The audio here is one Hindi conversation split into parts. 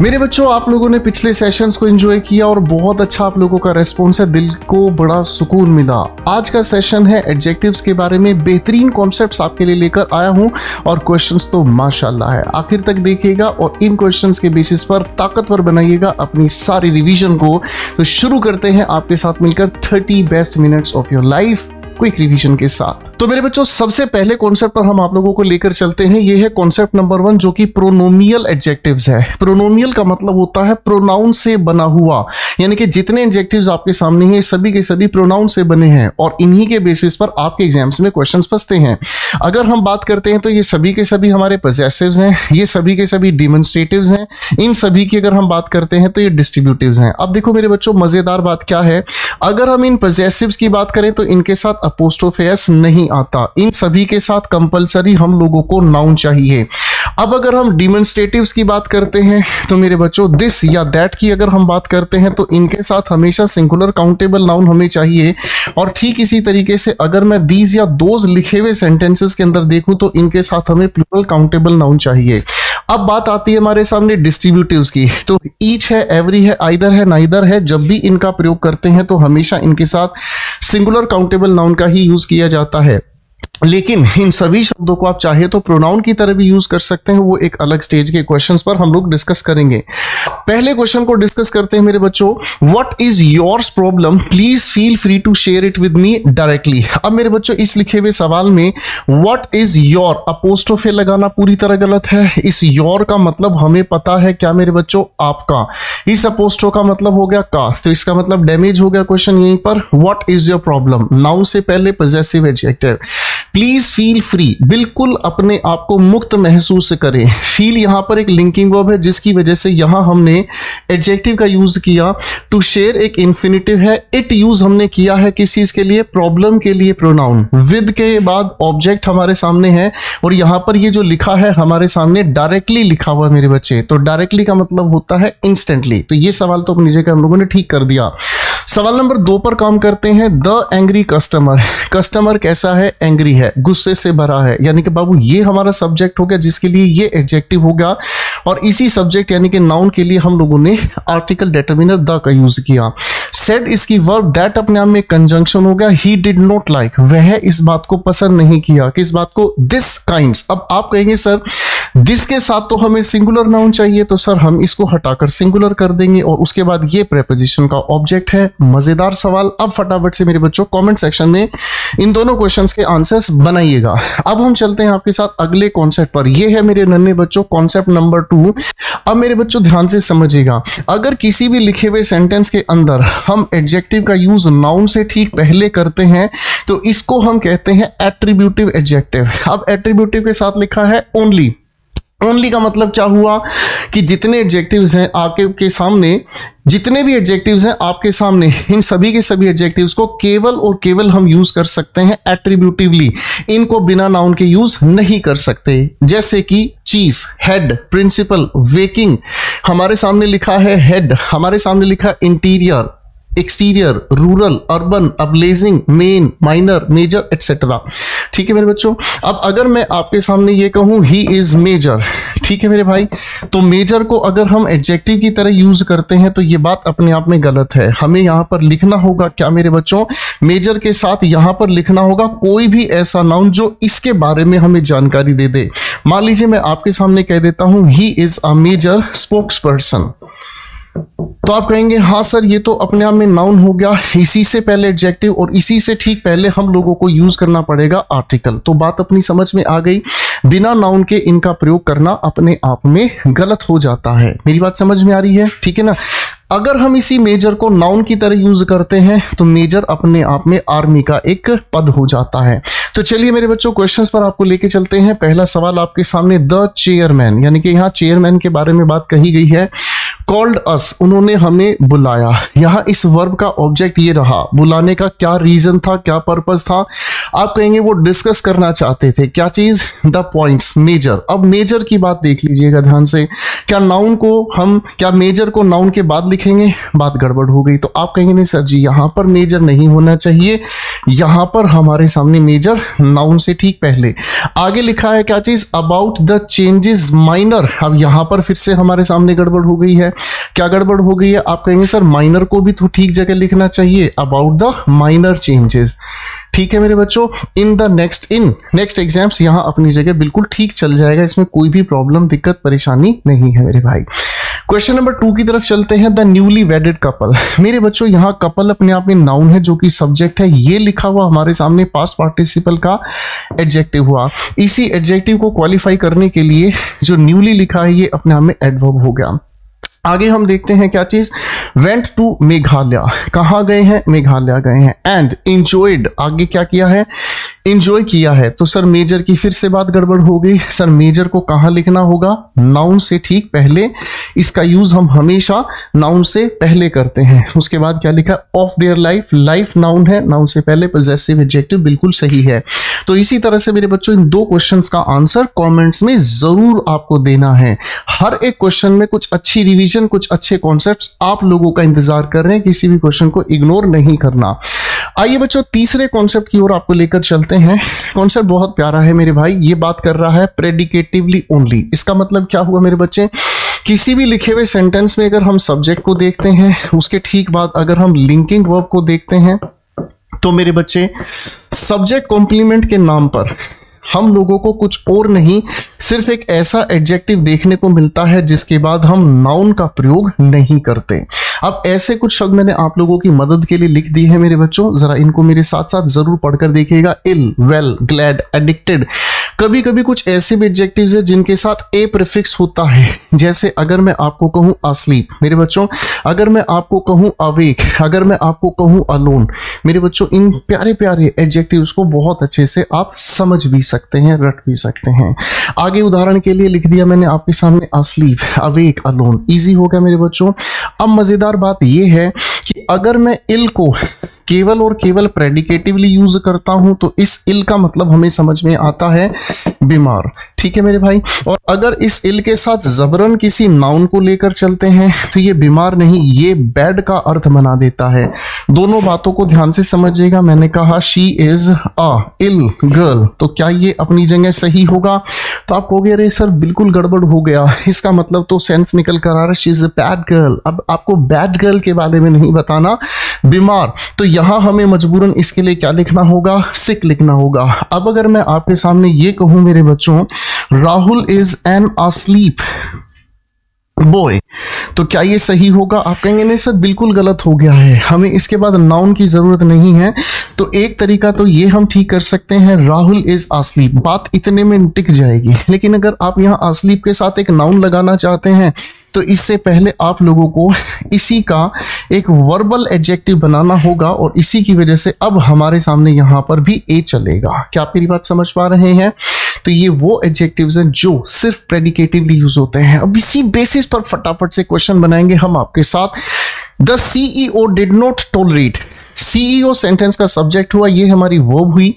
मेरे बच्चों, आप लोगों ने पिछले सेशंस को एंजॉय किया और बहुत अच्छा आप लोगों का रेस्पॉन्स है, दिल को बड़ा सुकून मिला। आज का सेशन है एडजेक्टिव्स के बारे में, बेहतरीन कॉन्सेप्ट्स आपके लिए लेकर आया हूं और क्वेश्चंस तो माशाल्लाह है। आखिर तक देखिएगा और इन क्वेश्चंस के बेसिस पर ताकतवर बनाइएगा अपनी सारी रिवीजन को। तो शुरू करते हैं आपके साथ मिलकर 30 best minutes of your life quick revision के साथ। तो मेरे बच्चों, सबसे पहले कॉन्सेप्ट पर हम आप लोगों को लेकर चलते हैं। ये है कॉन्सेप्ट नंबर 1, जो कि प्रोनोमियल एडजेक्टिव्स है। प्रोनोमियल का मतलब होता है प्रोनाउन से बना हुआ, यानी कि जितने एडजेक्टिव्स आपके सामने हैं सभी के सभी प्रोनाउन से बने हैं और इन्हीं के बेसिस पर आपके एग्जाम्स में क्वेश्चंस फंसते हैं। अगर हम बात करते हैं तो ये सभी के सभी हमारे पॉसेसिव्स हैं, ये सभी के सभी डिमॉन्स्ट्रेटिव्स हैं, इन सभी की अगर हम बात करते हैं तो ये डिस्ट्रीब्यूटिव्स हैं। अब देखो मेरे बच्चों, मजेदार बात क्या है, अगर हम इन पॉसेसिव्स की बात करें तो इनके साथ अपोस्ट्रोफी एस नहीं आता। इन सभी के साथ कंपलसरी हम लोगों को नाउन चाहिए। अब अगर हम डिमॉन्स्ट्रेटिव्स की बात करते हैं तो मेरे बच्चों, दिस या दैट की अगर हम बात करते हैं तो इनके साथ हमेशा सिंगुलर काउंटेबल नाउन हमें चाहिए। और ठीक इसी तरीके से अगर मैं दीज या दोज लिखे हुए सेंटेंसेस के अंदर देखूं तो इनके साथ हमें प्लूरल काउंटेबल नाउन चाहिए। अब बात आती है हमारे सामने डिस्ट्रीब्यूटिव्स की, तो ईच है, एवरी है, आइदर है, नाइदर है। जब भी इनका प्रयोग करते हैं तो हमेशा इनके साथ सिंगुलर काउंटेबल नाउन का ही यूज किया जाता है। लेकिन इन सभी शब्दों को आप चाहे तो प्रोनाउन की तरह भी यूज कर सकते हैं, वो एक अलग स्टेज के क्वेश्चंस पर हम लोग डिस्कस करेंगे। पहले क्वेश्चन को डिस्कस करते हैं मेरे बच्चों, what is yours problem, please feel free to share it with me directly. अब मेरे बच्चों, इस लिखे हुए सवाल में व्हाट इज योर, अपोस्ट्रोफे लगाना पूरी तरह गलत है। इस योर का मतलब हमें पता है क्या मेरे बच्चों, आपका। इस अपोस्ट्रो का मतलब हो गया का, तो इसका मतलब डैमेज हो गया क्वेश्चन यहीं पर। What is your problem, noun से पहले possessive adjective. Please feel free, बिल्कुल अपने आप को मुक्त महसूस करें। फील यहां पर एक लिंकिंग वर्ब है जिसकी वजह से यहां हमने एडजेक्टिव का यूज किया। टू शेयर एक इन्फिनिटिव है। इट यूज हमने किया है किस चीज के लिए, प्रॉब्लम के लिए, प्रोनाउन। विद के बाद ऑब्जेक्ट हमारे सामने है और यहां पर ये जो लिखा है हमारे सामने डायरेक्टली लिखा हुआ है मेरे बच्चे। तो डायरेक्टली का मतलब होता है इंस्टेंटली। तो ये सवाल तो अपनी जगह हम लोगों ने ठीक कर दिया। सवाल नंबर 2 पर काम करते हैं। द एंग्री कस्टमर, कस्टमर कैसा है, एंग्री है, गुस्से से भरा है। यानी कि बाबू ये हमारा सब्जेक्ट हो गया जिसके लिए ये एडजेक्टिव होगा और इसी सब्जेक्ट यानी कि नाउन के लिए हम लोगों ने आर्टिकल डिटरमिनर द का यूज किया। सेड इसकी वर्ब, दैट अपने आप में कंजंक्शन हो गया। ही डिड नॉट लाइक, वह इस बात को पसंद नहीं किया। किस बात को, दिस काइंड्स। अब आप कहेंगे सर दिस के साथ तो हमें सिंगुलर नाउन चाहिए, तो सर हम इसको हटाकर सिंगुलर कर देंगे और उसके बाद ये प्रेपोजिशन का ऑब्जेक्ट है। मजेदार सवाल। अब फटाफट से मेरे बच्चों कमेंट सेक्शन में इन दोनों क्वेश्चंस के आंसर्स बनाइएगा। अब हम चलते हैं आपके साथ अगले कॉन्सेप्ट पर। ये है मेरे नन्हे बच्चों कॉन्सेप्ट नंबर 2। अब मेरे बच्चों ध्यान से समझिएगा, अगर किसी भी लिखे हुए सेंटेंस के अंदर हम एडजेक्टिव का यूज नाउन से ठीक पहले करते हैं तो इसको हम कहते हैं एट्रीब्यूटिव एडजेक्टिव। अब एट्रीब्यूटिव के साथ लिखा है ओनली। ओनली का मतलब क्या हुआ कि जितने एडजेक्टिव्स हैं आपके सामने, जितने भी एडजेक्टिव्स हैं आपके सामने, इन सभी के सभी एडजेक्टिव्स को केवल और केवल हम यूज कर सकते हैं एट्रीब्यूटिवली। इनको बिना नाउन के यूज नहीं कर सकते। जैसे कि चीफ, हेड, प्रिंसिपल, वेकिंग। हमारे सामने लिखा है हेड, हमारे सामने लिखा इंटीरियर, एक्सटीरियर, रूरल, अर्बन, अब्लेजिंग, मेन, माइनर, मेजर एटसेट्रा। ठीक है मेरे बच्चों। अब अगर मैं आपके सामने ये कहूं ही इज मेजर, ठीक है मेरे भाई, तो मेजर को अगर हम एडजेक्टिव की तरह यूज करते हैं तो ये बात अपने आप में गलत है। हमें यहां पर लिखना होगा क्या मेरे बच्चों, मेजर के साथ यहां पर लिखना होगा कोई भी ऐसा नाउन जो इसके बारे में हमें जानकारी दे दे। मान लीजिए मैं आपके सामने कह देता हूं he is a major spokesperson, तो आप कहेंगे हाँ सर ये तो अपने आप में नाउन हो गया, इसी से पहले एडजेक्टिव और इसी से ठीक पहले हम लोगों को यूज करना पड़ेगा आर्टिकल। तो बात अपनी समझ में आ गई। बिना नाउन के इनका प्रयोग करना अपने आप में गलत हो जाता है। मेरी बात समझ में आ रही है, ठीक है ना। अगर हम इसी मेजर को नाउन की तरह यूज करते हैं तो मेजर अपने आप में आर्मी का एक पद हो जाता है। तो चलिए मेरे बच्चों क्वेश्चंस पर आपको लेके चलते हैं। पहला सवाल आपके सामने, द चेयरमैन, यानी कि यहाँ चेयरमैन के बारे में बात कही गई है। कॉल्ड अस, उन्होंने हमें बुलाया। यहाँ इस वर्ब का ऑब्जेक्ट ये रहा, बुलाने का क्या रीजन था, क्या पर्पस था, आप कहेंगे वो डिस्कस करना चाहते थे। क्या चीज? The points, major. अब मेजर की बात देख लीजिएगा ध्यान से, क्या नाउन को हम, क्या मेजर को नाउन के बाद लिखेंगे? बात गड़बड़ हो गई। तो आप कहेंगे नहीं सर जी यहां पर मेजर नहीं होना चाहिए, यहां पर हमारे सामने मेजर नाउन से ठीक पहले। आगे लिखा है क्या चीज? About the changes minor. अब यहां पर फिर से हमारे सामने गड़बड़ हो गई है। क्या गड़बड़ हो गई है? आप कहेंगे सर माइनर को भी तो ठीक जगह लिखना चाहिए, अबाउट द माइनर चेंजेस। ठीक है मेरे बच्चों, इन नेक्स्ट एग्जाम्स यहां अपनी जगह बिल्कुल ठीक चल जाएगा, इसमें कोई भी प्रॉब्लम, दिक्कत, परेशानी नहीं है मेरे भाई। क्वेश्चन नंबर 2 की तरफ चलते हैं। The newly वेडेड couple. मेरे बच्चों यहाँ कपल अपने आप में नाउन है जो कि सब्जेक्ट है, ये लिखा हुआ हमारे सामने पास्ट पार्टिसिपल का एडजेक्टिव हुआ। इसी एडजेक्टिव को क्वालिफाई करने के लिए जो न्यूली लिखा है ये अपने आप में एडवर्ब हो गया। आगे हम देखते हैं क्या चीज? वेंट टू मेघालय, कहाँ गए हैं? मेघालय गए हैं। एंड इंजॉयड, आगे क्या किया है? इंजॉय किया है। तो सर मेजर की फिर से बात गड़बड़ हो गई। सर मेजर को कहाँ लिखना होगा? नाउन से ठीक पहले। इसका यूज हम हमेशा नाउन से पहले करते हैं। उसके बाद क्या लिखा? Of their life, life noun है, नाउन से पहले पॉजेसिव एडजेक्टिव, बिल्कुल सही है। तो इसी तरह से मेरे बच्चों इन 2 क्वेश्चंस का आंसर कमेंट्स में जरूर आपको देना है। हर एक क्वेश्चन में कुछ अच्छी रिवीजन, कुछ अच्छे कॉन्सेप्ट्स आप लोगों का इंतजार कर रहे हैं, किसी भी क्वेश्चन को इग्नोर नहीं करना। आइए बच्चों तीसरे कॉन्सेप्ट की ओर आपको लेकर चलते हैं। कॉन्सेप्ट बहुत प्यारा है मेरे भाई, ये बात कर रहा है प्रेडिकेटिवली ओनली। इसका मतलब क्या हुआ मेरे बच्चे? किसी भी लिखे हुए सेंटेंस में अगर हम सब्जेक्ट को देखते हैं, उसके ठीक बाद अगर हम लिंकिंग वर्ब को देखते हैं, तो मेरे बच्चे सब्जेक्ट कॉम्प्लीमेंट के नाम पर हम लोगों को कुछ और नहीं, सिर्फ एक ऐसा एडजेक्टिव देखने को मिलता है जिसके बाद हम नाउन का प्रयोग नहीं करते। अब ऐसे कुछ शब्द मैंने आप लोगों की मदद के लिए लिख दिए हैं मेरे बच्चों, जरा इनको मेरे साथ साथ जरूर पढ़कर देखिएगा। इल, वेल, ग्लैड, एडिक्टेड। कभी कभी कुछ ऐसे भी एडजेक्टिव्स है जिनके साथ ए प्रीफिक्स होता है, जैसे अगर मैं आपको कहूं अस्लीप मेरे बच्चों, अगर मैं आपको कहूं अवेक, अगर मैं आपको कहूं अलोन, मेरे बच्चों इन प्यारे प्यारे एडजेक्टिव्स को बहुत अच्छे से आप समझ भी सकते हैं, रट भी सकते हैं। आगे उदाहरण के लिए लिख दिया मैंने आपके सामने अस्लीप, अवेक, अलोन, इजी हो गया मेरे बच्चों। अब मजेदार बात यह है कि अगर मैं इल को केवल और केवल प्रेडिकेटिवली यूज करता हूं तो इस इल का मतलब हमें समझ में आता है बीमार। ठीक है मेरे भाई, और अगर इस इल के साथ जबरन किसी नाउन को लेकर चलते हैं तो ये बीमार नहीं, ये बैड का अर्थ बना देता है। दोनों बातों को ध्यान से समझिएगा। मैंने कहा she is a ill girl, तो क्या ये अपनी जगह सही होगा? तो आप कहोगे अरे सर बिल्कुल गड़बड़ हो गया, इसका मतलब तो सेंस निकल कर आ रहा है she is a bad girl. अब आपको बैड गर्ल के बारे में नहीं बताना, बीमार, तो यहां हमें मजबूरन इसके लिए क्या लिखना होगा? सिक लिखना होगा। अब अगर मैं आपके सामने ये कहूं मेरे बच्चों Rahul is an asleep boy, तो क्या ये सही होगा? आप कहेंगे नहीं सर बिल्कुल गलत हो गया है, हमें इसके बाद नाउन की जरूरत नहीं है। तो एक तरीका तो ये हम ठीक कर सकते हैं, राहुल इज अस्लीप, बात इतने में टिक जाएगी। लेकिन अगर आप यहाँ अस्लीप के साथ एक नाउन लगाना चाहते हैं तो इससे पहले आप लोगों को इसी का एक वर्बल एडजेक्टिव बनाना होगा, और इसी की वजह से अब हमारे सामने यहां पर भी ए चलेगा। क्या आप मेरी बात समझ पा रहे हैं? तो ये वो एडजेक्टिव्स हैं जो सिर्फ प्रेडिकेटिवली यूज होते हैं। अब इसी बेसिस पर फटाफट से क्वेश्चन बनाएंगे हम आपके साथ। The CEO did not tolerate, CEO sentence का सब्जेक्ट हुआ, ये हमारी वर्ब हुई।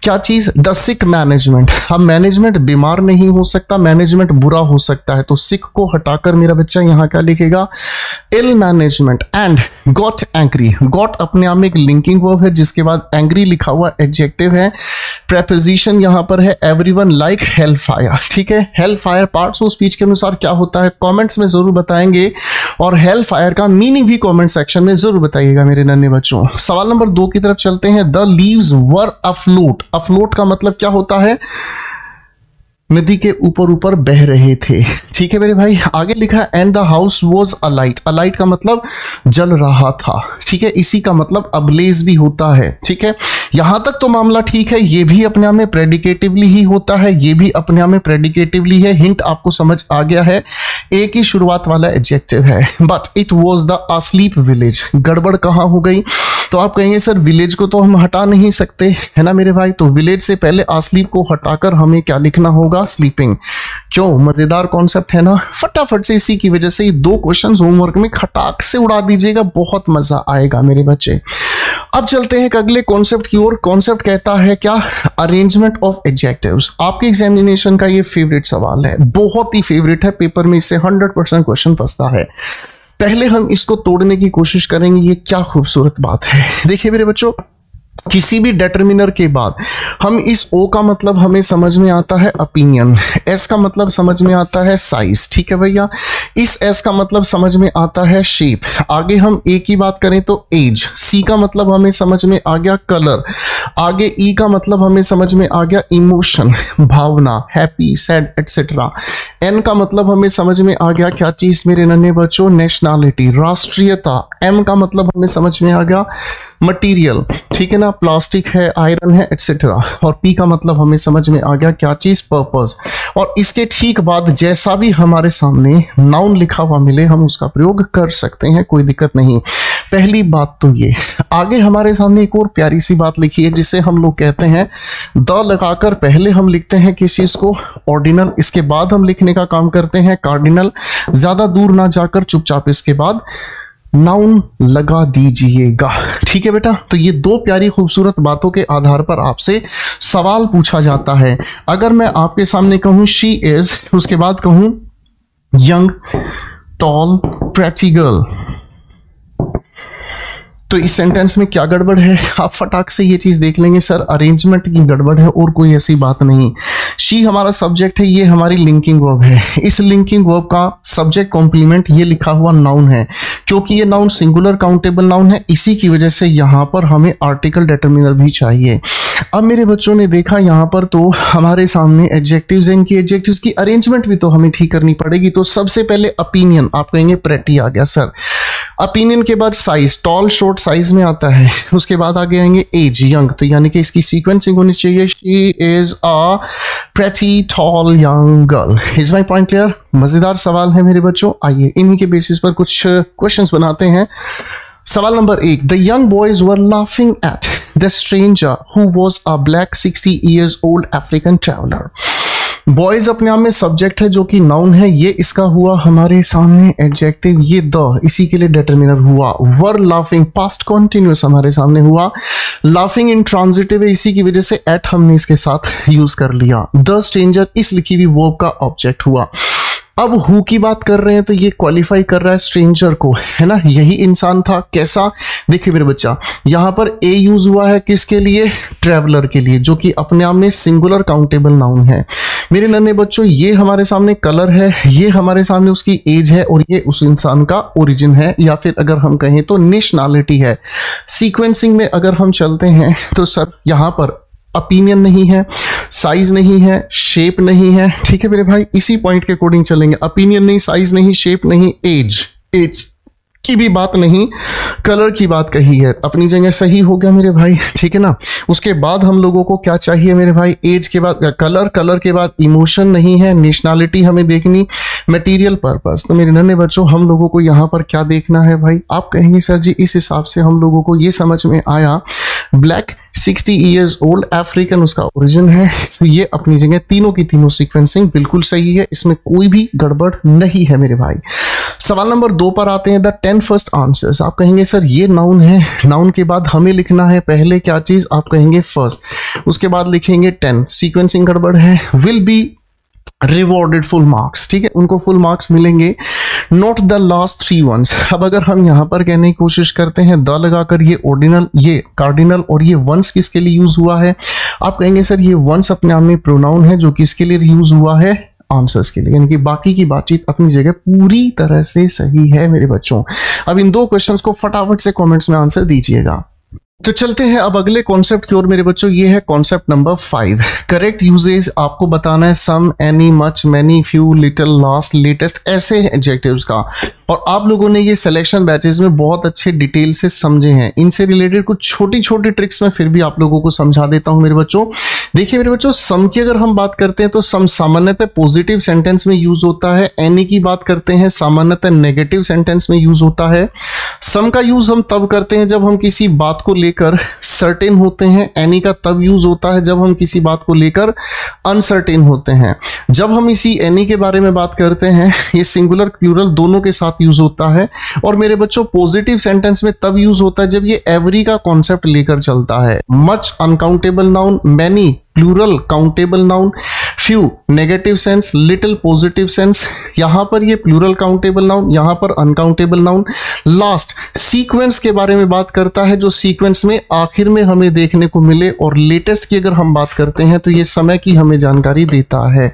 क्या चीज? The sick management. अब मैनेजमेंट बीमार नहीं हो सकता, मैनेजमेंट बुरा हो सकता है, तो सिक को हटाकर मेरा बच्चा यहां क्या लिखेगा? Ill management. And got angry, got अपने आप में एक लिंकिंग वर्ब है जिसके बाद एंग्री लिखा हुआ एडजेक्टिव है। प्रेपोजिशन यहां पर है एवरीवन लाइक हेल फायर। ठीक है, hello fire parts of speech के अनुसार क्या होता है कमेंट्स में जरूर बताएंगे, और हेल फायर का मीनिंग भी कमेंट सेक्शन में जरूर बताइएगा मेरे नन्हे बच्चों। सवाल नंबर 2 की तरफ चलते हैं। The leaves were afloat, afloat का मतलब क्या होता है? नदी के ऊपर ऊपर बह रहे थे। ठीक है मेरे भाई, आगे लिखा and the house was alight, alight का मतलब जल रहा था। ठीक है, इसी का मतलब अबलेज भी होता है। ठीक है, यहां तक तो मामला ठीक है, ये भी अपने आप में प्रेडिकेटिवली ही होता है, ये भी अपने आप में प्रेडिकेटिवली है। हिंट आपको समझ आ गया है, ए की शुरुआत वाला एडजेक्टिव है। But it was the asleep village, गड़बड़ कहां हो गई? तो आप कहेंगे सर विलेज को तो हम हटा नहीं सकते, है ना मेरे भाई। तो विलेज से पहले आस्लीप को हटाकर हमें क्या लिखना होगा, स्लीपिंग। क्यों, मजेदार कॉन्सेप्ट है ना। फटाफट से इसी की वजह से ये 2 क्वेश्चन होमवर्क में खटाक से उड़ा दीजिएगा, बहुत मजा आएगा मेरे बच्चे। अब चलते हैं अगले कॉन्सेप्ट की ओर। कॉन्सेप्ट कहता है क्या, अरेंजमेंट ऑफ एडजेक्टिव्स। आपके एग्जामिनेशन का ये फेवरेट सवाल है, बहुत ही फेवरेट है, पेपर में इससे 100% क्वेश्चन फंसता है। पहले हम इसको तोड़ने की कोशिश करेंगे। ये क्या खूबसूरत बात है, देखिए मेरे बच्चों, किसी भी डिटर्मिनर के बाद हम इस ओ का मतलब हमें समझ में आता है ओपिनियन, एस का मतलब समझ में आता है साइज, ठीक है भैया। इस एस का मतलब समझ में आता है शेप। आगे हम ए की बात करें तो एज, सी का मतलब हमें समझ में आ गया कलर, आगे ई का मतलब हमें समझ में आ गया इमोशन, भावना, हैप्पी, सैड एटसेट्रा। एन का मतलब हमें समझ में आ गया क्या चीज मेरे नन्हे बच्चों, नेशनैलिटी, राष्ट्रीयता। एम का मतलब हमें समझ में आ गया मटेरियल, ठीक है ना, प्लास्टिक है, आयरन है, एटसेट्रा। और पी का मतलब हमें समझ में आ गया क्या चीज, पर्पस। और इसके ठीक बाद जैसा भी हमारे सामने नाउन लिखा हुआ मिले हम उसका प्रयोग कर सकते हैं, कोई दिक्कत नहीं। पहली बात तो ये, आगे हमारे सामने एक और प्यारी सी बात लिखी है जिसे हम लोग कहते हैं द लगाकर पहले हम लिखते हैं किस चीज को, ऑर्डिनल, इसके बाद हम लिखने का काम करते हैं कार्डिनल। ज्यादा दूर ना जाकर चुपचाप इसके बाद नाउन लगा दीजिएगा, ठीक है बेटा। तो ये 2 प्यारी खूबसूरत बातों के आधार पर आपसे सवाल पूछा जाता है। अगर मैं आपके सामने कहूं शी इज, उसके बाद कहूं यंग, टॉल, प्रेटी गर्ल, तो इस सेंटेंस में क्या गड़बड़ है, आप फटाक से ये चीज देख लेंगे, सर अरेंजमेंट की गड़बड़ है और कोई ऐसी बात नहीं। शी हमारा सब्जेक्ट है, ये हमारी लिंकिंग वर्ब है। इस लिंकिंग वर्ब का सब्जेक्ट कॉम्प्लीमेंट ये लिखा हुआ नाउन है। क्योंकि ये नाउन सिंगुलर काउंटेबल नाउन है, इसी की वजह से यहां पर हमें आर्टिकल डिटरमिनर भी चाहिए। अब मेरे बच्चों ने देखा यहां पर तो हमारे सामने एडजेक्टिव्स हैं, इनकी एडजेक्टिव्स की अरेंजमेंट भी तो हमें ठीक करनी पड़ेगी। तो सबसे पहले ओपिनियन, आप कहेंगे प्रेटी आ गया सर। ओपिनियन के बाद साइज, टॉल शॉर्ट साइज में आता है। उसके बाद आगे आएंगे एज, यंग, तो यानी कि इसकी सीक्वेंसिंग होनी चाहिए, she is a pretty tall young girl. Is my point clear. मजेदार सवाल है मेरे बच्चों, आइए इन्हीं के बेसिस पर कुछ क्वेश्चंस बनाते हैं। सवाल number 1, the young boys were laughing at the stranger who was a black 60 years old African traveller. Boys अपने आप में सब्जेक्ट है जो कि नाउन है, ये इसका हुआ हमारे सामने एडजेक्टिव, ये द इसी के लिए डिटरमिनर हुआ। वर लाफिंग पास्ट कॉन्टिन्यूअस हमारे सामने हुआ, लाफिंग इन ट्रांजिटिव है, इसी की वजह से एट हमने इसके साथ यूज कर लिया। द स्ट्रेंजर इस लिखी हुई वर्ब का ऑब्जेक्ट हुआ। अब हु की बात कर रहे हैं तो ये क्वालिफाई कर रहा है स्ट्रेंजर को, है ना, यही इंसान था। कैसा, देखिए मेरे बच्चा, यहां पर ए यूज हुआ है किसके लिए, ट्रैवलर के लिए, जो कि अपने आप में सिंगुलर काउंटेबल नाउन है। मेरे नन्हे बच्चों, ये हमारे सामने कलर है, ये हमारे सामने उसकी एज है, और ये उस इंसान का ओरिजिन है, या फिर अगर हम कहें तो नेशनैलिटी है। सीक्वेंसिंग में अगर हम चलते हैं तो सर यहां पर ओपिनियन नहीं है, साइज नहीं है, शेप नहीं है, ठीक है मेरे भाई, इसी पॉइंट के अकॉर्डिंग चलेंगे। ओपिनियन नहीं, साइज नहीं, शेप नहीं, एज की भी बात नहीं, कलर की बात कही है, अपनी जगह सही हो गया मेरे भाई, ठीक है ना। उसके बाद हम लोगों को क्या चाहिए मेरे भाई, एज के बाद कलर, कलर के बाद इमोशन नहीं है, नेशनैलिटी हमें देखनी, मटेरियल पर्पस। तो मेरे नन्हे बच्चों, हम लोगों को यहाँ पर क्या देखना है भाई, आप कहेंगे सर जी इस हिसाब से हम लोगों को ये समझ में आया ब्लैक 60 years old अफ्रीकन उसका ओरिजिन है। तो ये अपनी जगह तीनों की तीनों सीक्वेंसिंग बिल्कुल सही है, इसमें कोई भी गड़बड़ नहीं है मेरे भाई। सवाल नंबर 2 पर आते हैं, द 10 फर्स्ट आंसर्स। आप कहेंगे सर ये नाउन है, नाउन के बाद हमें लिखना है पहले क्या चीज, आप कहेंगे फर्स्ट, उसके बाद लिखेंगे 10, सीक्वेंसिंग गड़बड़ है। Will be rewarded full marks, ठीक है, उनको फुल मार्क्स मिलेंगे। Note the last 3 ones। अब अगर हम यहां पर कहने की कोशिश करते हैं द लगाकर, ये ऑर्डिनल, ये कार्डिनल, और ये वंस किसके लिए यूज हुआ है, आप कहेंगे सर ये वंस अपने आप में प्रोनाउन है जो किसके लिए यूज हुआ है, आंसर्स के लिए, यानी कि बाकी की बातचीत अपनी जगह पूरी तरह से सही है मेरे बच्चों। अब इन 2 क्वेश्चंस को फटाफट से कमेंट्स में आंसर दीजिएगा। तो चलते हैं अब अगले कॉन्सेप्ट की ओर मेरे बच्चों, ये है कॉन्सेप्ट नंबर 5। करेक्ट यूजेज आपको बताना है some, any, much, many, few, little, last, latest, ऐसे एडजेक्टिव्स का। और आप लोगों ने ये सिलेक्शन बैचेस में बहुत अच्छे डिटेल से समझे हैं। इनसे रिलेटेड कुछ छोटी छोटी ट्रिक्स मैं फिर भी आप लोगों को समझा देता हूं मेरे बच्चों। देखिए मेरे बच्चों, सम की अगर हम बात करते हैं तो सम सामान्यतः पॉजिटिव सेंटेंस में यूज होता है। एनी की बात करते हैं सामान्यतः नेगेटिव सेंटेंस में यूज होता है। सम का यूज हम तब करते हैं जब हम किसी बात को लेकर सर्टेन होते हैं। एनी का तब यूज होता है जब हम किसी बात को लेकर अनसर्टेन होते हैं। जब हम इसी एनी के बारे में बात करते हैं, ये सिंगुलर प्लूरल दोनों के साथ यूज होता है। और मेरे बच्चों पॉजिटिव सेंटेंस में तब यूज होता है जब ये एवरी का कॉन्सेप्ट लेकर चलता है। Much uncountable noun, many plural countable noun, few negative sense, little positive sense, यहां पर ये प्लूरल काउंटेबल नाउन, यहां पर अनकाउंटेबल नाउन। लास्ट सीक्वेंस के बारे में बात करता है, जो सीक्वेंस में आखिर में हमें देखने को मिले। और लेटेस्ट की अगर हम बात करते हैं तो ये समय की हमें जानकारी देता है।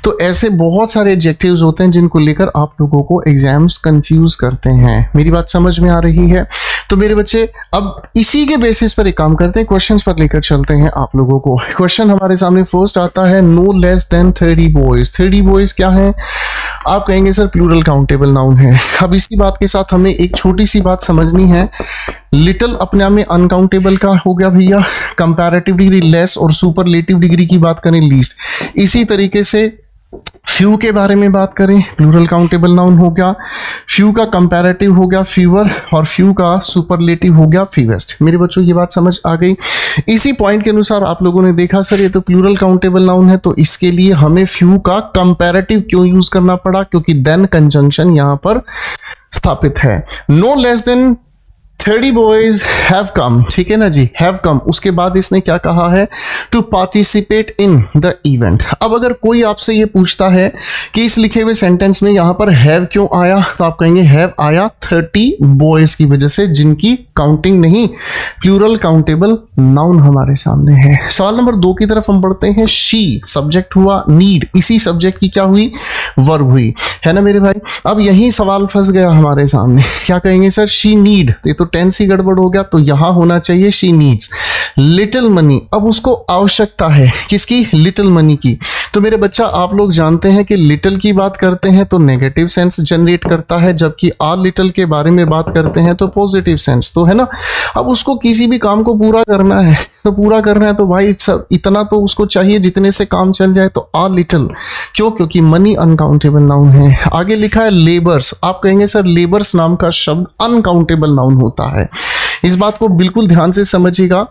तो ऐसे बहुत सारे एडजेक्टिव्स होते हैं जिनको लेकर आप लोगों को एग्जाम्स कंफ्यूज करते हैं। मेरी बात समझ में आ रही है? तो मेरे बच्चे अब इसी के बेसिस पर एक काम करते हैं, क्वेश्चंस पर लेकर चलते हैं आप लोगों को। क्वेश्चन हमारे सामने फर्स्ट आता है, no less than 30 boys. 30 boys क्या है? आप कहेंगे सर प्लूरल काउंटेबल नाउन है। अब इसी बात के साथ हमें एक छोटी सी बात समझनी है। लिटिल अपने आप में अनकाउंटेबल का हो गया भैया, कंपैरेटिव डिग्री लेस, और सुपरलेटिव डिग्री की बात करें लीस्ट। इसी तरीके से फ्यू के बारे में बात करें, प्लूरल काउंटेबल नाउन हो गया, फ्यू का कंपैरेटिव हो गया फ्यूअर, और फ्यू का सुपरलेटिव हो गया फीवेस्ट। मेरे बच्चों ये बात समझ आ गई? इसी पॉइंट के अनुसार आप लोगों ने देखा सर ये तो प्लूरल काउंटेबल नाउन है, तो इसके लिए हमें फ्यू का कंपैरेटिव क्यों यूज करना पड़ा? क्योंकि देन कंजंक्शन यहां पर स्थापित है। No less than 30 boys have come, ठीक है ना जी, हैव कम। उसके बाद इसने क्या कहा है? To participate in the event. अब अगर कोई आपसे ये पूछता है कि इस लिखे हुए सेंटेंस में यहां पर हैव क्यों आया, तो आप कहेंगे हैव आया 30 बॉयज की वजह से, जिनकी काउंटिंग नहीं, प्लूरल काउंटेबल नाउन हमारे सामने है। सवाल नंबर 2 की तरफ हम बढ़ते हैं। शी सब्जेक्ट हुआ, नीड इसी सब्जेक्ट की क्या हुई? वर्ब हुई, है ना मेरे भाई। अब यही सवाल फंस गया हमारे सामने, क्या कहेंगे सर? शी नीड, ये तो टेंस ही गड़बड़ हो गया, तो यहां होना चाहिए शी नीड्स लिटिल मनी। अब उसको आवश्यकता है किसकी? लिटिल मनी की। तो मेरे बच्चा आप लोग जानते हैं कि लिटिल की बात करते हैं तो नेगेटिव सेंस जनरेट करता है, जबकि आर लिटिल के बारे में बात करते हैं तो पॉजिटिव सेंस, तो है ना। अब उसको किसी भी काम को पूरा करना है, तो पूरा करना है तो भाई सब इतना तो उसको चाहिए जितने से काम चल जाए, तो आर लिटिल। क्यों? क्योंकि मनी अनकाउंटेबल नाउन है। आगे लिखा है लेबर्स। आप कहेंगे सर लेबर्स नाम का शब्द अनकाउंटेबल नाउन होता है। इस बात को बिल्कुल ध्यान से समझिएगा।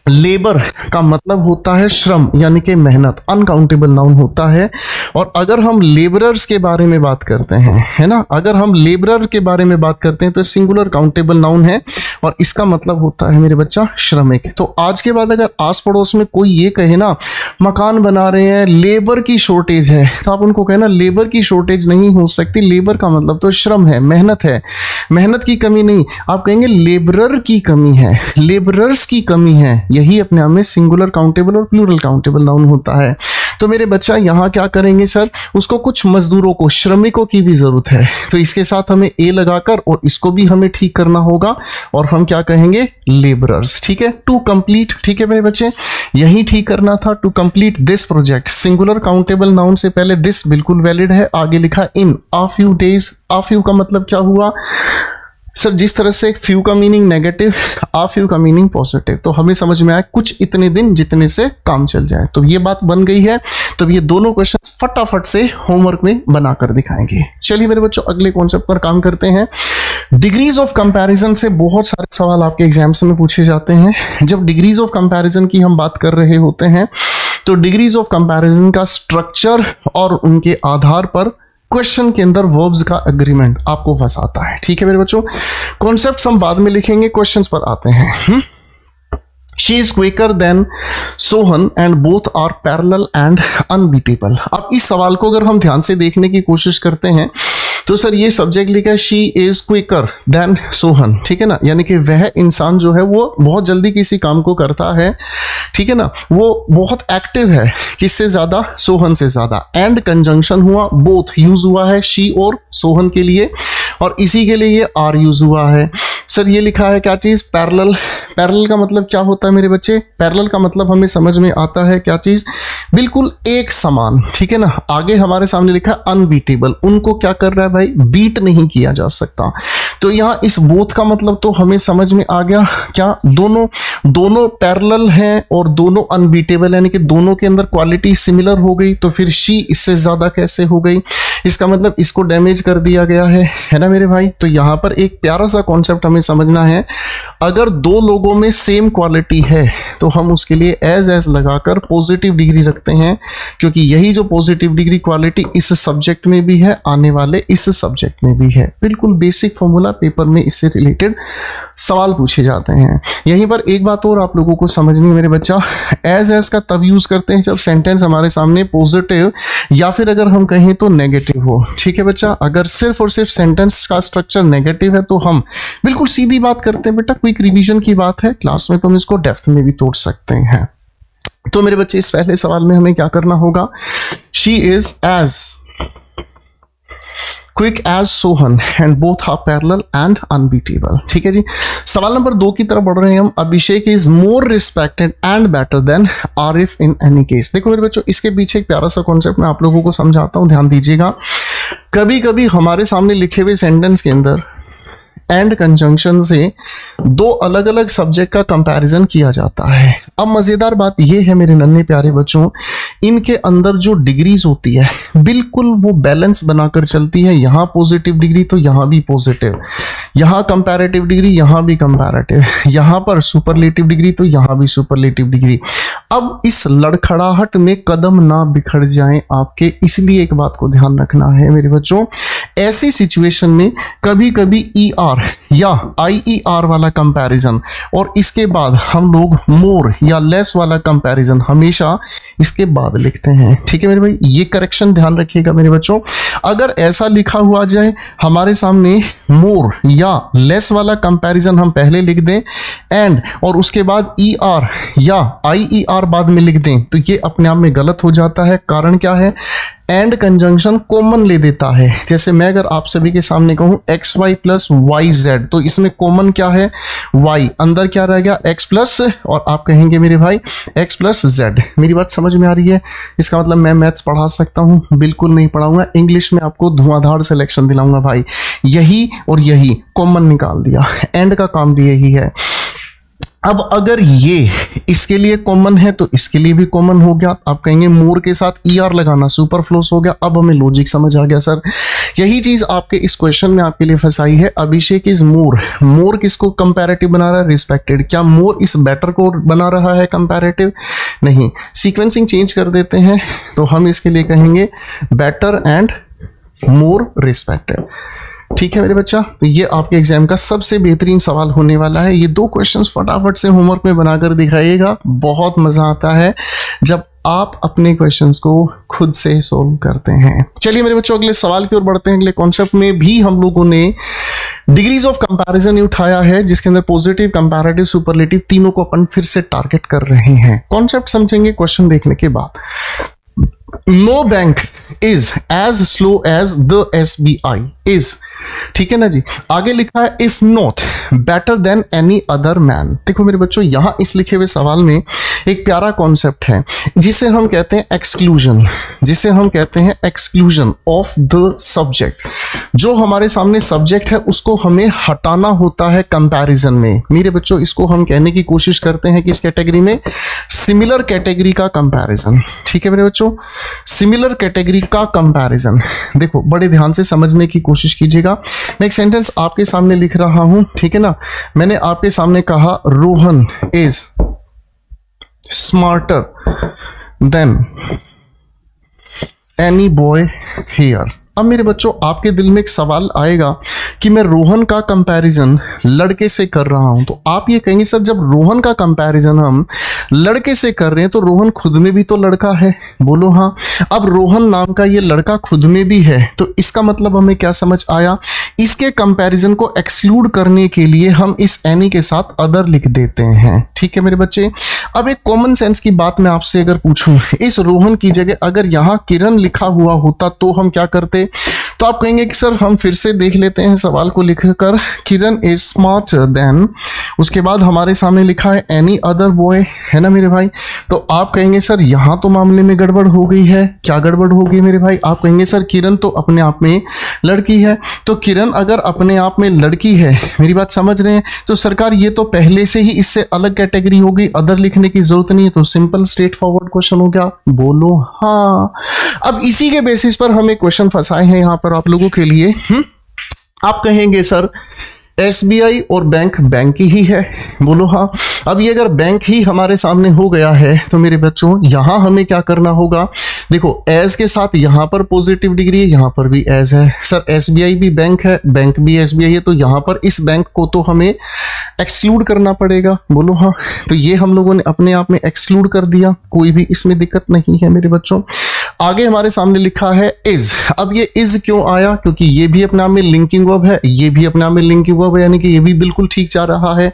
लेबर का मतलब होता है श्रम, यानी कि मेहनत, अनकाउंटेबल नाउन होता है। और अगर हम लेबरर्स के बारे में बात करते हैं, है ना, अगर हम लेबरर के बारे में बात करते हैं तो सिंगुलर काउंटेबल नाउन है, और इसका मतलब होता है मेरे बच्चा श्रमिक। तो आज के बाद अगर आस पड़ोस में कोई ये कहे ना मकान बना रहे हैं, लेबर की शॉर्टेज है, तो आप उनको कहना लेबर की शॉर्टेज नहीं हो सकती, लेबर का मतलब तो श्रम है, मेहनत है, मेहनत की कमी नहीं। आप कहेंगे लेबरर की कमी है, लेबरर्स की कमी है। यही अपने आप में सिंगुलर काउंटेबल और प्लूरल काउंटेबल नाउन होता है। तो मेरे बच्चा यहां क्या करेंगे सर? उसको कुछ मजदूरों को, श्रमिकों की भी जरूरत है, तो इसके साथ हमें ए लगाकर और इसको भी हमें ठीक करना होगा, और हम क्या कहेंगे? लेबरर्स, ठीक है। टू कंप्लीट, ठीक है मेरे बच्चे, यही ठीक करना था। To complete this project, singular countable noun से पहले दिस बिल्कुल वैलिड है। आगे लिखा in a few days. A few का मतलब क्या हुआ सर? जिस तरह से फ्यू का मीनिंग नेगेटिव, आ फ्यू का मीनिंग पॉजिटिव, तो हमें समझ में आया कुछ इतने दिन जितने से काम चल जाए। तो ये बात बन गई है। तो ये दोनों क्वेश्चन फटाफट से होमवर्क में बनाकर दिखाएंगे। चलिए मेरे बच्चों अगले कॉन्सेप्ट पर काम करते हैं। डिग्रीज ऑफ कंपैरिजन से बहुत सारे सवाल आपके एग्जाम्स में पूछे जाते हैं। जब डिग्रीज ऑफ कंपैरिजन की हम बात कर रहे होते हैं तो डिग्रीज ऑफ कंपैरिजन का स्ट्रक्चर और उनके आधार पर क्वेश्चन के अंदर वर्ब्स का एग्रीमेंट आपको फंसाता है, ठीक है मेरे बच्चों। कॉन्सेप्ट्स हम बाद में लिखेंगे, क्वेश्चंस पर आते हैं। She is quicker than Sohan and both are parallel and unbeatable. अब इस सवाल को अगर हम ध्यान से देखने की कोशिश करते हैं तो सर ये सब्जेक्ट लिखा है she is quicker than Sohan, ठीक है ना, यानी कि वह इंसान जो है वो बहुत जल्दी किसी काम को करता है, ठीक है ना, वो बहुत एक्टिव है, किससे ज्यादा? सोहन से ज्यादा। एंड कंजंक्शन हुआ, बोथ यूज हुआ है शी और सोहन के लिए, और इसी के लिए ये आर यूज हुआ है। सर ये लिखा है क्या चीज? पैरेलल। पैरेलल का मतलब क्या होता है मेरे बच्चे? पैरेलल का मतलब हमें समझ में आता है क्या चीज? बिल्कुल एक समान, ठीक है ना। आगे हमारे सामने लिखा है अनबीटेबल, उनको क्या कर रहा है भाई? बीट नहीं किया जा सकता। तो यहाँ इस बोथ का मतलब तो हमें समझ में आ गया, क्या दोनों पैरेलल हैं और दोनों अनबीटेबल, यानी कि दोनों के अंदर क्वालिटी सिमिलर हो गई। तो फिर शी इससे ज्यादा कैसे हो गई? इसका मतलब इसको डैमेज कर दिया गया है ना मेरे भाई। तो यहां पर एक प्यारा सा कॉन्सेप्ट हमें समझना है, अगर दो लोगों में सेम क्वालिटी है तो हम उसके लिए एज लगाकर पॉजिटिव डिग्री रखते हैं, क्योंकि यही जो पॉजिटिव डिग्री क्वालिटी इस सब्जेक्ट में भी है, आने वाले इस सब्जेक्ट में भी है। बिल्कुल बेसिक फॉर्मूला, पेपर में इससे रिलेटेड सवाल पूछे जाते हैं। यहीं पर एक बात और आप लोगों को समझनी है मेरे बच्चा, एज का तब यूज करते हैं जब सेंटेंस हमारे सामने पॉजिटिव या फिर अगर हम कहें तो नेगेटिव हो। ठीक है बच्चा, अगर सिर्फ और सिर्फ सेंटेंस का स्ट्रक्चर नेगेटिव है तो हम बिल्कुल सीधी बात करते हैं बेटा, क्विक रिवीजन की बात है, क्लास में तो हम इसको डेप्थ में भी तोड़ सकते हैं। तो मेरे बच्चे इस पहले सवाल में हमें क्या करना होगा, she is as quick as Sohan and both are parallel and unbeatable. ठीक है जी, सवाल नंबर 2 की तरफ बढ़ रहे हैं हम। Abhishek is more respected and better than Arif in any case. देखो मेरे बच्चों, इसके पीछे एक प्यारा सा कॉन्सेप्ट मैं आप लोगों को समझाता हूं, ध्यान दीजिएगा। कभी कभी हमारे सामने लिखे हुए सेंटेंस के अंदर एंड कंजंक्शन से दो अलग अलग सब्जेक्ट का कंपैरिजन किया जाता है। अब मजेदार बात यह है मेरे नन्हे प्यारे बच्चों, इनके अंदर जो डिग्रीज होती है बिल्कुल वो बैलेंस बनाकर चलती है। यहां पॉजिटिव डिग्री तो यहां भी पॉजिटिव, यहां कंपैरेटिव डिग्री यहां भी कंपैरेटिव, यहां पर सुपरलेटिव डिग्री तो यहां भी सुपरलेटिव डिग्री। अब इस लड़खड़ाहट में कदम ना बिखर जाएं आपके, इसलिए एक बात को ध्यान रखना है मेरे बच्चों, ऐसी सिचुएशन में कभी कभी ER या IER वाला कंपैरिजन और इसके बाद हम लोग मोर या लेस वाला कंपैरिजन हमेशा इसके बाद लिखते हैं। ठीक है मेरे भाई, ये करेक्शन ध्यान रखिएगा मेरे बच्चों। अगर ऐसा लिखा हुआ जाए हमारे सामने मोर या लेस वाला कंपैरिजन हम पहले लिख दें एंड और उसके बाद ER या IER बाद में लिख दें, तो ये अपने आप में गलत हो जाता है। कारण क्या है, एंड कंजंक्शन कॉमन ले देता है। जैसे मैं अगर आप सभी के सामने कहूं XY प्लस YZ, तो इसमें कॉमन क्या है, Y, अंदर क्या रह गया X प्लस, और आप कहेंगे मेरे भाई X प्लस Z। मेरी बात समझ में आ रही है? इसका मतलब मैं मैथ्स पढ़ा सकता हूं? बिल्कुल नहीं पढ़ाऊंगा, इंग्लिश में आपको धुआंधार सिलेक्शन दिलाऊंगा भाई। यही और यही कॉमन निकाल दिया, एंड का काम भी यही है। अब अगर ये इसके लिए कॉमन है तो इसके लिए भी कॉमन हो गया। आप कहेंगे मोर के साथ ER लगाना सुपरफ्लोस हो गया। अब हमें लॉजिक समझ आ गया सर। यही चीज आपके इस क्वेश्चन में आपके लिए फंसाई है। अभिषेक इज मोर, मोर किसको कंपैरेटिव बना रहा है, रिस्पेक्टेड। क्या मोर इस बेटर को बना रहा है कंपैरेटिव? नहीं। सीक्वेंसिंग चेंज कर देते हैं तो हम इसके लिए कहेंगे बेटर एंड मोर रिस्पेक्टेड। ठीक है मेरे बच्चा, तो ये आपके एग्जाम का सबसे बेहतरीन सवाल होने वाला है। ये 2 क्वेश्चंस फटाफट से होमवर्क में बनाकर दिखाइएगा, बहुत मजा आता है जब आप अपने क्वेश्चंस को खुद से सोल्व करते हैं। चलिए मेरे बच्चों, अगले सवाल की ओर बढ़ते हैं। अगले कॉन्सेप्ट में भी हम लोगों ने डिग्रीज ऑफ कंपैरिजन उठाया है, जिसके अंदर पॉजिटिव, कंपैरेटिव, सुपरलेटिव तीनों को अपन फिर से टारगेट कर रहे हैं। कॉन्सेप्ट समझेंगे क्वेश्चन देखने के बाद। No bank is as slow as the SBI is, ठीक है ना जी। आगे लिखा है if not better than any other man. देखो मेरे बच्चों, यहां इस लिखे हुए सवाल में एक प्यारा कॉन्सेप्ट है जिसे हम कहते हैं एक्सक्लूजन, जिसे हम कहते हैं एक्सक्लूजन ऑफ द सब्जेक्ट। जो हमारे सामने सब्जेक्ट है उसको हमें हटाना होता है कंपैरिजन में। मेरे बच्चों, इसको हम कहने की कोशिश करते हैं कि इस कैटेगरी में सिमिलर कैटेगरी का कंपैरिजन। ठीक है मेरे बच्चों, सिमिलर कैटेगरी का कंपैरिजन। देखो बड़े ध्यान से समझने की कोशिश कीजिएगा। मैं एक सेंटेंस आपके सामने लिख रहा हूं, ठीक है ना। मैंने आपके सामने कहा Rohan is smarter than any boy here. अब मेरे बच्चों, आपके दिल में एक सवाल आएगा कि मैं रोहन का कंपैरिजन लड़के से कर रहा हूं, तो आप ये कहेंगे सर जब रोहन का कंपैरिजन हम लड़के से कर रहे हैं तो रोहन खुद में भी तो लड़का है। बोलो हाँ। अब रोहन नाम का ये लड़का खुद में भी है, तो इसका मतलब हमें क्या समझ आया, इसके कंपैरिजन को एक्सक्लूड करने के लिए हम इस एनी के साथ अदर लिख देते हैं। ठीक है मेरे बच्चे। अब एक कॉमन सेंस की बात मैं आपसे अगर पूछूं, इस रोहन की जगह अगर यहां किरण लिखा हुआ होता तो हम क्या करते? तो आप कहेंगे कि सर हम फिर से देख लेते हैं सवाल को लिखकर, किरण इज स्मार्टर देन, उसके बाद हमारे सामने लिखा है एनी अदर बॉय, है ना मेरे भाई। तो आप कहेंगे सर यहाँ तो मामले में गड़बड़ हो गई है। क्या गड़बड़ हो गई मेरे भाई? आप कहेंगे सर किरण तो अपने आप में लड़की है। तो किरण अगर अपने आप में लड़की है, मेरी बात समझ रहे हैं, तो सरकार ये तो पहले से ही इससे अलग कैटेगरी हो गई, अदर लिखने की जरूरत नहीं है। तो सिंपल स्ट्रेट फॉरवर्ड क्वेश्चन हो गया, बोलो हाँ। अब इसी के बेसिस पर हमें क्वेश्चन फंसाए हैं यहां पर आप लोगों के लिए। आप कहेंगे सर एसबीआई और बैंक बैंक ही है, बोलो हाँ। अब ये अगर बैंक ही हमारे सामने हो गया है तो मेरे बच्चों यहां हमें क्या करना होगा? देखो एज के साथ यहां पर पॉजिटिव डिग्री है, यहां पर भी एज है। सर एसबीआई भी बैंक है, बैंक भी एसबीआई है, तो यहां पर इस बैंक को तो हमें एक्सक्लूड करना पड़ेगा, बोलो हाँ। तो ये हम लोगों ने अपने आप में एक्सक्लूड कर दिया, कोई भी इसमें दिक्कत नहीं है मेरे बच्चों। आगे हमारे सामने लिखा है इज। अब ये इज क्यों आया? क्योंकि ये भी अपने आप में लिंकिंग वर्ब है, ये भी अपने आप में लिंकिंग वर्ब है, यानी कि ये भी बिल्कुल ठीक जा रहा है।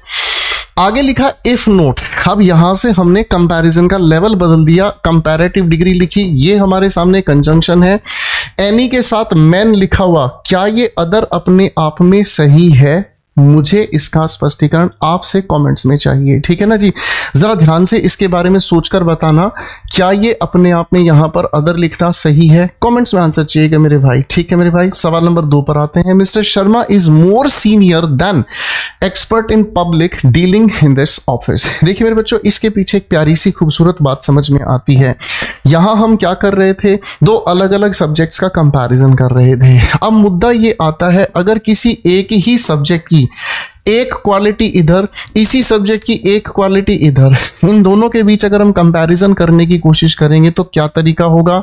आगे लिखा इफ नोट। अब यहां से हमने कंपैरिजन का लेवल बदल दिया, कंपैरेटिव डिग्री लिखी, ये हमारे सामने कंजंक्शन है। एनी के साथ मैन लिखा हुआ, क्या ये अदर अपने आप में सही है? मुझे इसका स्पष्टीकरण आपसे कमेंट्स में चाहिए, ठीक है ना जी। जरा ध्यान से इसके बारे में सोचकर बताना, क्या ये अपने आप में यहां पर अदर लिखना सही है? कमेंट्स में आंसर चाहिएगा मेरे भाई, ठीक है मेरे भाई। सवाल नंबर 2 पर आते हैं। Mister Sharma is more senior then expert in public dealing in this office. देखिए मेरे बच्चों, इसके पीछे एक प्यारी सी खूबसूरत बात समझ में आती है। यहां हम क्या कर रहे थे? दो अलग अलग सब्जेक्ट्स का कंपैरिजन कर रहे थे। अब मुद्दा ये आता है, अगर किसी एक ही सब्जेक्ट की एक क्वालिटी इधर, इसी सब्जेक्ट की एक क्वालिटी इधर, इन दोनों के बीच अगर हम कंपैरिजन करने की कोशिश करेंगे तो क्या तरीका होगा?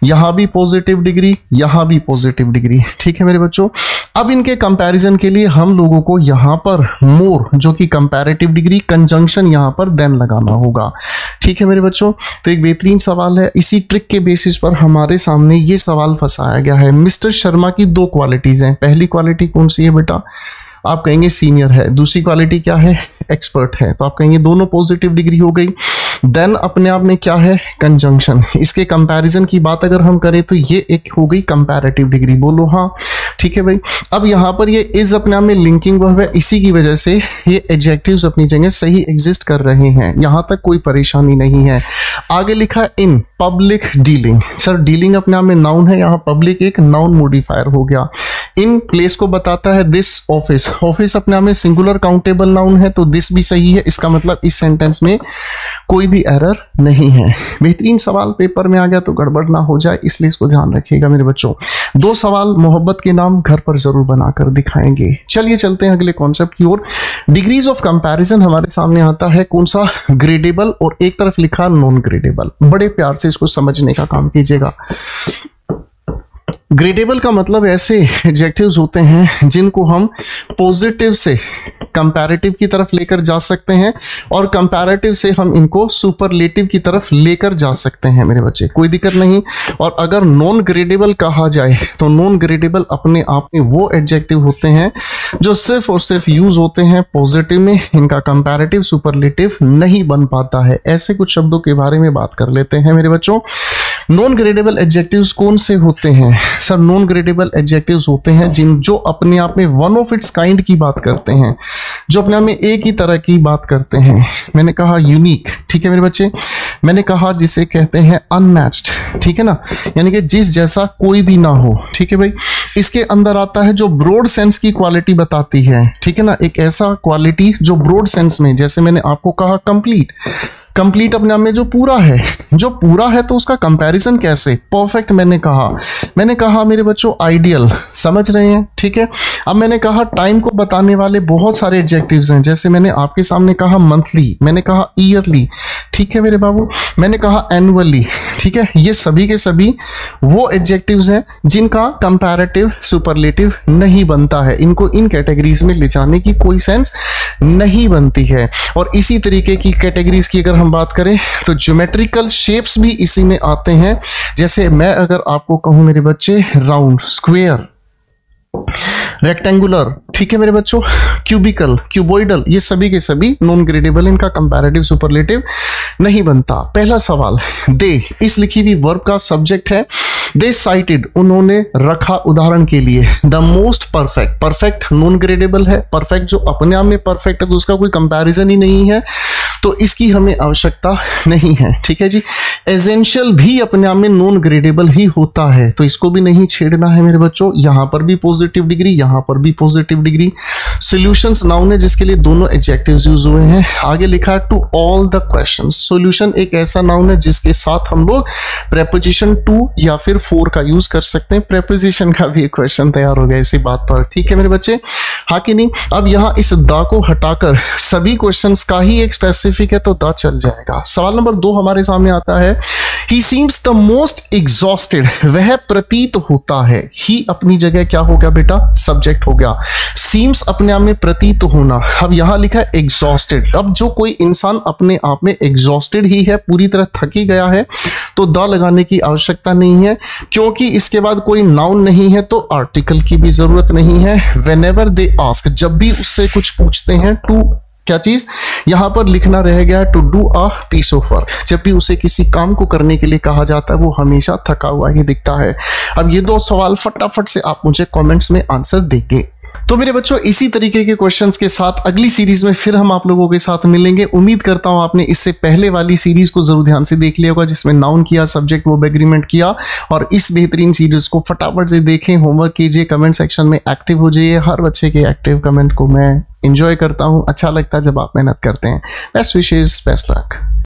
यहां भी पॉजिटिव डिग्री, यहां भी पॉजिटिव डिग्री, ठीक है मेरे बच्चों। अब इनके कंपैरिजन के लिए हम लोगों को यहां पर मोर, जो कि कंपैरेटिव डिग्री, कंजंक्शन यहां पर देन लगाना होगा, ठीक है मेरे बच्चों। तो एक बेहतरीन सवाल है, इसी ट्रिक के बेसिस पर हमारे सामने ये सवाल फंसाया गया है। मिस्टर शर्मा की 2 क्वालिटीज हैं। पहली क्वालिटी कौन सी है बेटा? आप कहेंगे सीनियर है। दूसरी क्वालिटी क्या है? एक्सपर्ट है। तो आप कहेंगे दोनों पॉजिटिव डिग्री हो गई। देन अपने आप में क्या है? कंजंक्शन। इसके कंपैरिजन की बात अगर हम करें तो ये एक हो गई कंपैरेटिव डिग्री, बोलो हाँ, ठीक है भाई। अब यहां पर ये इज अपने आप में लिंकिंग वर्ब है, इसी की वजह से ये एडजेक्टिव्स अपनी जगह सही एग्जिस्ट कर रहे हैं, यहां तक कोई परेशानी नहीं है। आगे लिखा in public dealing. Sir dealing अपने आप में नाउन है, यहां पब्लिक एक नाउन मॉडिफायर हो गया। इन प्लेस को बताता है दिस ऑफिस। ऑफिस अपने आप में सिंगुलर काउंटेबल नाउन है, तो दिस भी सही है। इसका मतलब इस सेंटेंस में कोई भी एरर नहीं है। बेहतरीन सवाल पेपर में आ गया तो गड़बड़ ना हो जाए, इसलिए इसको ध्यान रखिएगा मेरे बच्चों। 2 सवाल मोहब्बत के नाम घर पर जरूर बनाकर दिखाएंगे। चलिए चलते हैं अगले कॉन्सेप्ट की ओर। डिग्रीज ऑफ कंपैरिजन हमारे सामने आता है कौन सा? ग्रेडेबल, और एक तरफ लिखा नॉन ग्रेडेबल। बड़े प्यार से इसको समझने का काम कीजिएगा। ग्रेडेबल का मतलब ऐसे एडजेक्टिव्स होते हैं जिनको हम पॉजिटिव से कंपैरेटिव की तरफ लेकर जा सकते हैं, और कंपैरेटिव से हम इनको सुपरलेटिव की तरफ लेकर जा सकते हैं मेरे बच्चे, कोई दिक्कत नहीं। और अगर नॉन ग्रेडेबल कहा जाए तो नॉन ग्रेडेबल अपने आप में वो एडजेक्टिव होते हैं जो सिर्फ और सिर्फ यूज होते हैं पॉजिटिव में, इनका कंपैरेटिव सुपरलेटिव नहीं बन पाता है। ऐसे कुछ शब्दों के बारे में बात कर लेते हैं मेरे बच्चों। नॉन ग्रेडेबल एडजेक्टिव्स कौन से होते हैं? सर नॉन ग्रेडेबल एडजेक्टिव्स होते हैं जो अपने आप में वन ऑफ इट्स काइंड की बात करते हैं, जो अपने आप में एक ही तरह की बात करते हैं। मैंने कहा यूनिक, ठीक है मेरे बच्चे। मैंने कहा जिसे कहते हैं अनमैच्ड, ठीक है ना, यानी कि जिस जैसा कोई भी ना हो, ठीक है भाई। इसके अंदर आता है जो ब्रॉड सेंस की क्वालिटी बताती है, ठीक है ना, एक ऐसा क्वालिटी जो ब्रॉड सेंस में, जैसे मैंने आपको कहा कंप्लीट, कंप्लीट अपने आप में जो पूरा है, जो पूरा है तो उसका कंपैरिजन कैसे? परफेक्ट मैंने कहा मेरे बच्चों आइडियल, समझ रहे हैं, ठीक है। अब मैंने कहा टाइम को बताने वाले बहुत सारे एडजेक्टिव्स हैं, जैसे मैंने आपके सामने कहा मंथली, मैंने कहा ईयरली, ठीक है मेरे बाबू, मैंने कहा एनुअली, ठीक है। ये सभी के सभी वो एडजेक्टिव्स हैं जिनका कंपैरेटिव सुपरलेटिव नहीं बनता है, इनको इन कैटेगरीज में ले जाने की कोई सेंस नहीं बनती है। और इसी तरीके की कैटेगरीज की अगर हम बात करें तो ज्योमेट्रिकल शेप्स भी इसी में आते हैं। जैसे मैं अगर आपको कहूं मेरे बच्चे राउंड, स्क्वायर, रेक्टेंगुलर, ठीक है मेरे बच्चों, क्यूबिकल, क्यूबॉइडल, ये सभी के सभी नॉन ग्रेडेबल, इनका कंपैरेटिव सुपरलेटिव नहीं बनता। पहला सवाल दे, इस लिखी हुई वर्ब का सब्जेक्ट है दे साइटेड, उन्होंने रखा उदाहरण के लिए the most perfect, perfect non gradable है, परफेक्ट जो अपने आप में परफेक्ट है तो उसका कोई कंपैरिजन ही नहीं है, तो इसकी हमें आवश्यकता नहीं है। ठीक है जी। एसेंशियल भी अपने आप में नॉन ग्रेडेबल ही होता है, तो इसको भी नहीं छेड़ना है मेरे बच्चों। यहां पर भी पॉजिटिव डिग्री, यहां पर भी पॉजिटिव डिग्री। सॉल्यूशंस नाउन है जिसके लिए दोनों एडजेक्टिव्स यूज हुए हैं। आगे लिखा है to all the questions. Solution एक ऐसा नाउन है जिसके साथ हम लोग प्रेपोजिशन टू या फिर फॉर का यूज कर सकते हैं। प्रेपोजिशन का भी क्वेश्चन तैयार हो गया इसी बात पर। ठीक है मेरे बच्चे, हाँ कि नहीं। अब यहां इस द को हटाकर सभी क्वेश्चंस का ही एक स्पेसिफिक है तो द चल जाएगा। सवाल नंबर 2 हमारे सामने आता है, ही सीम्स द मोस्ट एग्जॉस्टेड, वह प्रतीत होता है। ही अपनी जगह क्या हो गया बेटा, सब्जेक्ट हो गया। सीम्स अपने आप में प्रतीत होना। अब यहां लिखा है एग्जॉस्टेड। अब जो कोई इंसान अपने आप में एग्जॉस्टेड ही है, पूरी तरह थकी गया है, तो द लगाने की आवश्यकता नहीं है, क्योंकि इसके बाद कोई नाउन नहीं है तो आर्टिकल की भी जरूरत नहीं है। व्हेनेवर दे आस्क, जब भी उससे कुछ पूछते हैं, टू क्या चीज यहां पर लिखना रह गया, to do a piece of work. जब भी उसे किसी काम को करने के लिए कहा जाता है वो हमेशा थका हुआ ही दिखता है। अब ये 2 सवाल फटाफट से आप मुझे कमेंट्स में आंसर देंगे। तो मेरे बच्चों इसी तरीके के क्वेश्चंस के साथ अगली सीरीज में फिर हम आप लोगों के साथ मिलेंगे। उम्मीद करता हूं आपने इससे पहले वाली सीरीज को जरूर ध्यान से देख लिया होगा जिसमें नाउन किया, सब्जेक्ट वर्ब एग्रीमेंट किया, और इस बेहतरीन सीरीज को फटाफट से देखें, होमवर्क कीजिए, कमेंट सेक्शन में एक्टिव हो जाइए। हर बच्चे के एक्टिव कमेंट को मैं एंजॉय करता हूं, अच्छा लगता है जब आप मेहनत करते हैं। Best wishes, best luck.